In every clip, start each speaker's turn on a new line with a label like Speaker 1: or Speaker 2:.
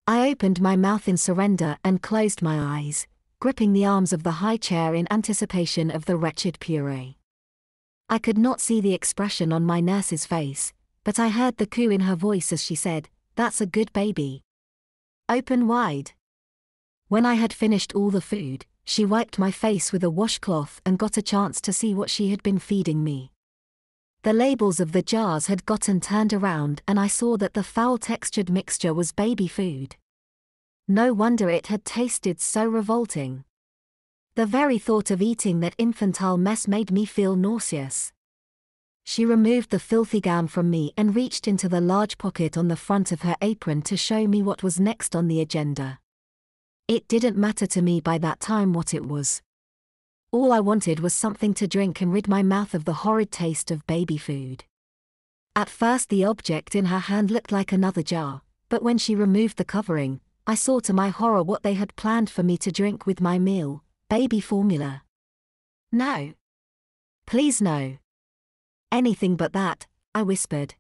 Speaker 1: I opened my mouth in surrender and closed my eyes, gripping the arms of the high chair in anticipation of the wretched puree. I could not see the expression on my nurse's face, but I heard the coo in her voice as she said, "That's a good baby. Open wide." When I had finished all the food, she wiped my face with a washcloth and got a chance to see what she had been feeding me. The labels of the jars had gotten turned around and I saw that the foul-textured mixture was baby food. No wonder it had tasted so revolting. The very thought of eating that infantile mess made me feel nauseous. She removed the filthy gown from me and reached into the large pocket on the front of her apron to show me what was next on the agenda. It didn't matter to me by that time what it was. All I wanted was something to drink and rid my mouth of the horrid taste of baby food. At first the object in her hand looked like another jar, but when she removed the covering, I saw to my horror what they had planned for me to drink with my meal, baby formula. No. Please no. Anything but that, I whispered.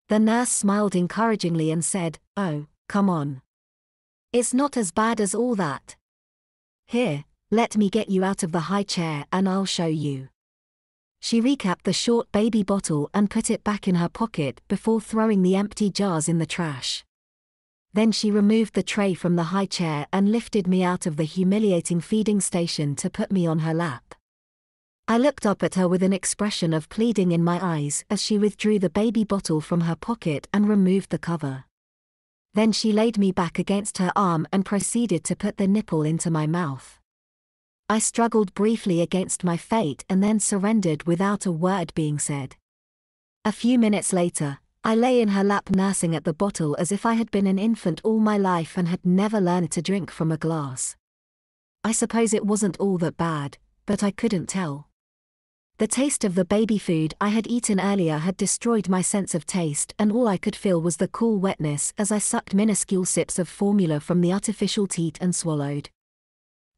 Speaker 1: The nurse smiled encouragingly and said, "Oh, come on. It's not as bad as all that. Here, let me get you out of the high chair and I'll show you." She recapped the short baby bottle and put it back in her pocket before throwing the empty jars in the trash. Then she removed the tray from the high chair and lifted me out of the humiliating feeding station to put me on her lap. I looked up at her with an expression of pleading in my eyes as she withdrew the baby bottle from her pocket and removed the cover. Then she laid me back against her arm and proceeded to put the nipple into my mouth. I struggled briefly against my fate and then surrendered without a word being said. A few minutes later, I lay in her lap nursing at the bottle as if I had been an infant all my life and had never learned to drink from a glass. I suppose it wasn't all that bad, but I couldn't tell. The taste of the baby food I had eaten earlier had destroyed my sense of taste and all I could feel was the cool wetness as I sucked minuscule sips of formula from the artificial teat and swallowed.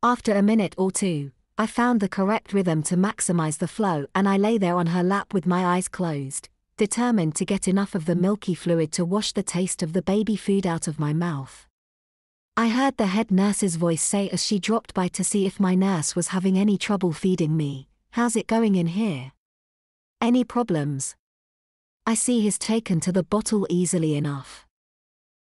Speaker 1: After a minute or two, I found the correct rhythm to maximize the flow and I lay there on her lap with my eyes closed, determined to get enough of the milky fluid to wash the taste of the baby food out of my mouth. I heard the head nurse's voice say as she dropped by to see if my nurse was having any trouble feeding me, "How's it going in here? Any problems?" "I see he's taken to the bottle easily enough."